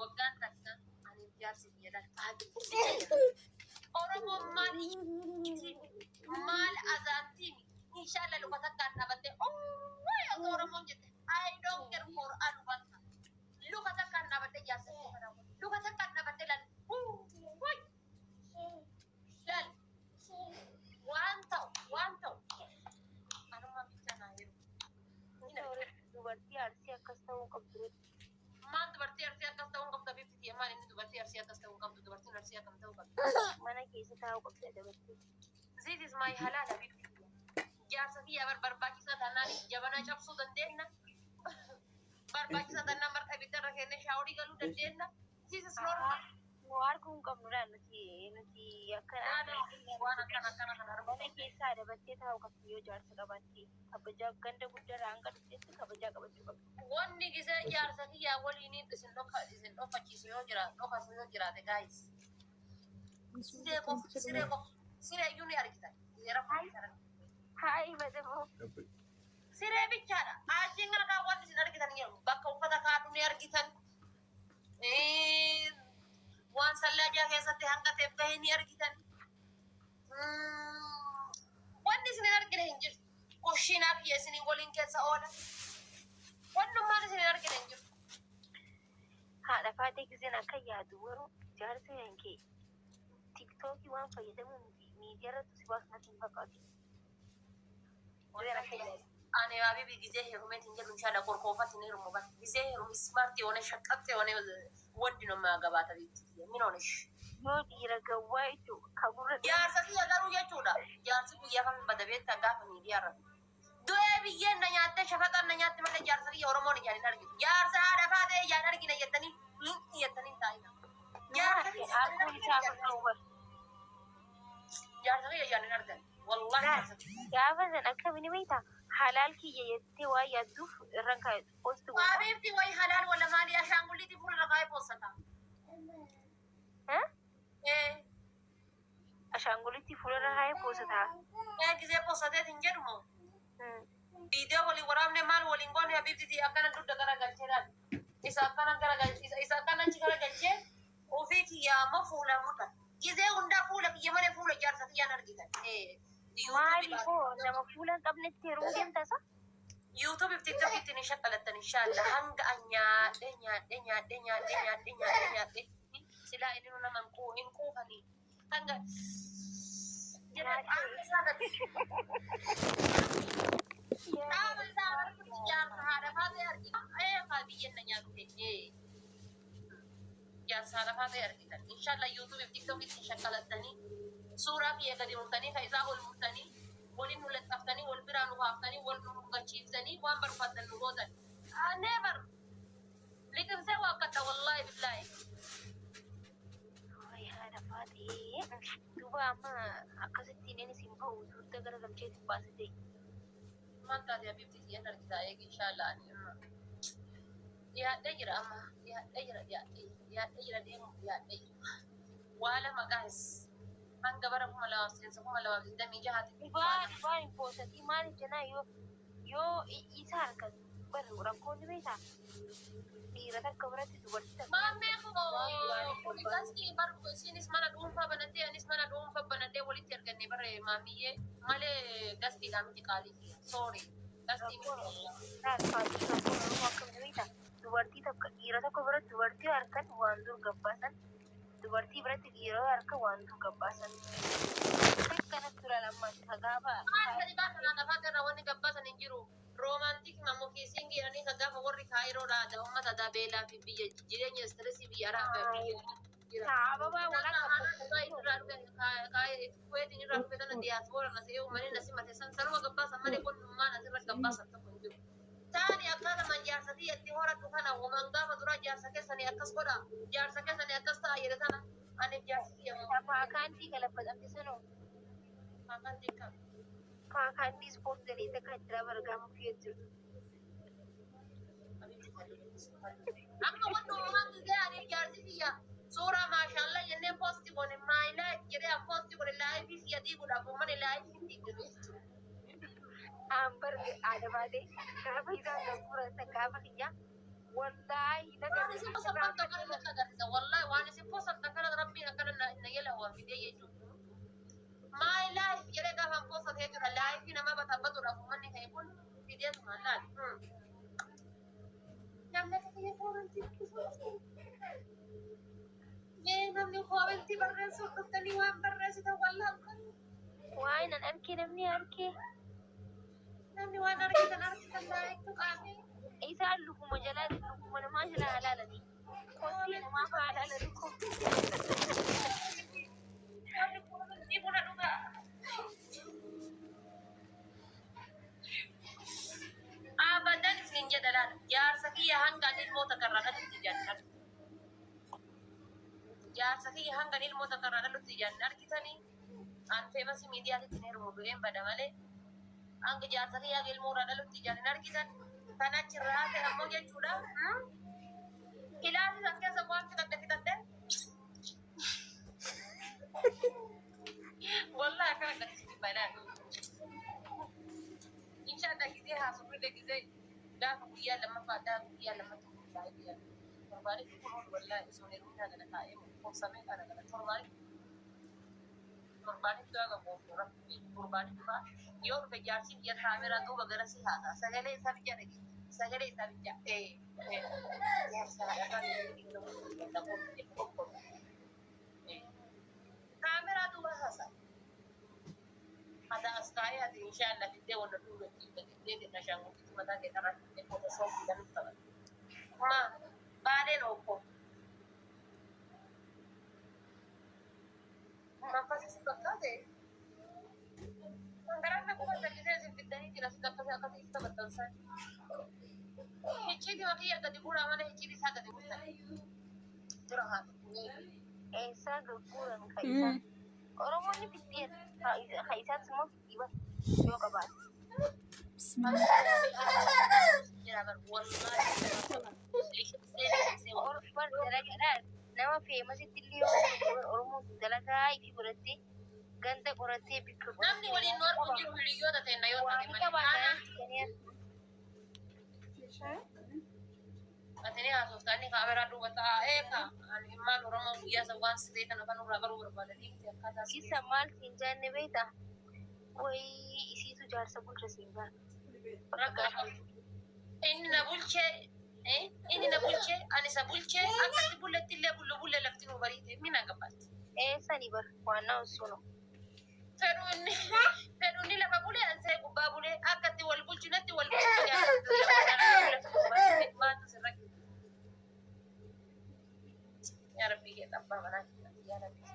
waggaan takka ani jaarsi biyya Oromo mal azantin inshallah lubata kan nabate oh Oromo jete I don't care for alubata lubata kan nabate jasa lubata kan nabate lan lan one tau anuma bichana hiru dubartii arsii akkas ta'uu qabdu. Maal dubartii arsii akkas ta'uu qabda bifti maal inni dubartii arsii akkas ta'uu qabdu dubartiin arsii akkam ta'uu qabdu mana keessa taa'uu qabda dubartii. This is my halala bifti jaarsa kiyya barbaachisaa taanaan jabana cabsuu dandeenya barbaachisaa taanaan marqa ibiddarra kennee shaaworii galuu dandeenya this is normal Nu arguu hin qabnudha nuti akkana waan akkana kana mana keessaa dabattee taa'uu qabdi yoo jaarsa qabaatte kabajaa ganda guddaarraa hanga dhufteetti kabajaa qabachuu qabdi. wanni gisee jaarsa kiyyaa waliin isin dhokfachiisu yoo jiraate guys siree iyyuu ni argitan Hai madamoo. Siree bichaadha achiin kana kaawwanni isin argitan jedhu bakka uffata kaadhu ni argitan waan sallajaa keessatti hanqatee bahee ni argitan wanni isin argine hin jirtu kushiinaa kiyya isin waliin keessa oola wannummaan isin argine hin jirtu Haadha faatee giseen akka yaadu warra jaarsa yankee tiktookii waan fayyadamuun miidiyaa irratti si baasnatti hin fakkaatu. Ani habibi gisee heerumeetiin jedhu inshaalla korkoofatti ni heerumu bara gisee heerumu ismaartii oone shaqqattee oone wanti nama gabaata bitti min oonesh Yoo dhiira gawwaa jechuudha kaburra jaarsa kiyya garuu jechuudha jaarsi biyya kam bada beektaa gaafa miidiyaa irratti du'ee biyyeen na nyaattee shafaxaan na nyaatte malee jaarsa kiyya oromoon ijaan hin argitu jaarsa haadha faatee ijaan argina jettanii taa'ina jaarsa kiyya ijaan hin argan wallahi jaarsa kiyya gaafa san akkamiin beektaa halaal kiyya jettee waa yaadduuf irraan kaa'etu posti godha. Habibti way halal wala maali ashaanguliiti fuula kaa'ee postata Ashaangulitti fuularra kaa'ee postataa. gisee postateet hin jedhumo Video wali waraabne maal waliin goone habibti akkana dudda garagalcheedhaan isa akkana achi garagalchee ofii kiyyaa ammoo fuula muta gisee hundaa fuula kiyya malee fuula jaarsa kiyyaan argitan Maaliifoo nama fuula hin qabnetti heeruu deemtasa? YouTube if TikTok ittiin ni shakkalattan inshallah hanga nyaadhe silaa inni nama hin quufanii hanga dhaaba isaa harkatti jaarsa haadha faatee argina faa biyyen na nyaatu jaarsa haadha faatee argitan inshallah YouTube if TikTok ittiin shakkalattanii suuraa kiyya gadi murtanii ka isaa ol murtanii waliin nu laxxaftanii wal biraa nu haaftanii wal nu gachiiftanii waan barbaadan nu gootan never liqimsee waa akkata wallahi billahi Haadha faatee duuba amma akkasittiin inni siin bahu dugda garagalcheetti baasite. maal taate habibti kiyyan argitaa eegi inshallah ani amma dhiyaadhee jira amma dhiyaadhee jira waala maqaas hanga bara 2026 Dhugaa hin poosatii maaliif jennaan yoo isa harkan barri rakkoonni beektaa dhiira takka biratti dubartii takka. Maamee koo gastii baru isinis mana dhuunfaa banatee anis mana dhuunfaa banatee walitti arganne bare maamiyyee malee gastiidhaan miti qaalii sorry gastii dubartii takka dhiira tokko biratti dubartii harkan waan dur gabbaasan dubartii biratti dhiira harka waan dur gabbaasan. Akkanatti tura lammaatti kagaaba. maal gadi baasan lafaa irra wanni gabbaasan hin jiru romantik namoo kiisiin geeranii ka gaafa warri kaayiroodha ummata dabeelaa fi biyya jireenya stressii biyya Sababa walakka kuweetiin irraa dhufe tana diyaaspoora na se'ee uummanni na simate sanuma gabbaasan malee qonnummaan asirra gabbaasan tokko hin jiru. Taani akkana man jaarsatii itti horadhu kana uuman gaafa dura jaarsa keessanii akkas godha jaarsa keessanii akkas ta'a jedhe tana aniif jaarsi kiyya Kaakaantii galabbatamte sanoo. maakantii qaba. Kaakaantii ispoortii galee takka jira bargaama fi'ee jiru. Amma wanti uumamaan gisee aniif jaarsi kiyya suuraa maashaallah jennee poosti godhe maayilaa jedhee poosti godhe laayifii kiyya diiguudhaaf uummanni laayifii hin diigame. Ambar ada baatee gaafa isaan gabbura isa gaafa kiyya wallaahi naga. Waan isa sabban tokko irra صدقتني وان برست والله وين أنا أركي نمني أركي نمني وانا أركي تلاقيك تقامي إذا لكم مجالات لكم أنا ما جلا على دي كنتي أنا ما فعل على لكم أبدا سنين جدلا يا سكية هنگا الموت كرنا تتجنن يا سكية هنگا الموت كرنا تتجنن كتاني أن فيمس ميديا تتنير مبين بدمالي أنك يا سكية المورا تتجنن كتان كنا چرات همو جودا كلاس سكية سوال كتان والله كنا كتير بلاد إن شاء الله كذي هاسوي لك كذي لا كويا لما فادا كويا لما تقول لا كويا فرباني كفرون والله اسمه يروح هذا نتائج وسامي هذا كذا فرباني كذا كم ربي فرباني كذا يوم في جالسين يتعامل راتو بغير سي هذا سهلة سبيجا نجي سهلة سبيجا يا سهلة كاميرا تو بس هذا أسكاي هذا إن شاء الله كده ولا دولة كده نشانو كده ما ده كده راح فوتوشوب كده نطلع ما بعدين أوكو ما فاز سكتة أنت أنا كمان تكذب زين في الدنيا ترى سكتة سكتة يستبدل هيجي دي وكي أكيد يقول أنا هيجي دي سكتة يقول ترى هذا إيسا قبورن خيسا أروموني بيتين خيسا سمو بيتيبا شو كبار بسم الله أوروبا دلقا nama famous tilio oromo dalaga ifi godhatte ganda qorattee bikka namni waliin nu arguu jiru hiriyoota ta'e na yoo ta'e atanii haasoftaanii kaameraa duuba taa'ee ka ilmaan oromoo guyyaa san waan siree kana kan irraa baruu barbaadanii akkaataa isa maal siin jaanne beekta way isiitu jaarsa bulcha siin jaan inni na bulchee ani isa bulchee akkatti bulletti illee bulle lafti nu bariite mina gabaatti. Sani bar waannaa suno. Fedhuunni lafa bulee ansee gubbaa bulee akkatti wal bulchinetti wal bulchine maatu sirra yaa rabbii kee xabbaa manaa yaa rabbii.